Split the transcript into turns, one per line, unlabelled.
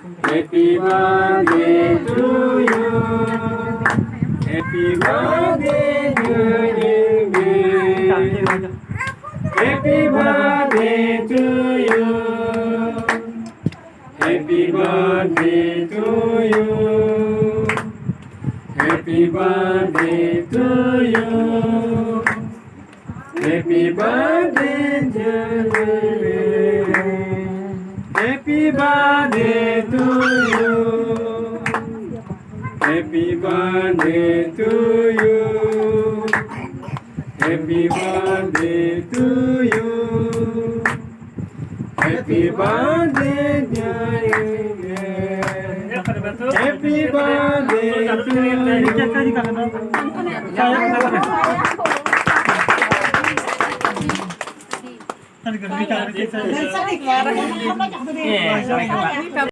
Happy birthday to you. Happy birthday to you. Happy birthday to you. Happy birthday to you. Happy birthday to you. Happy birthday to you. Happy birthday to you. Happy birthday to you. Happy birthday to you. Happy birthday dear. Happy birthday to you.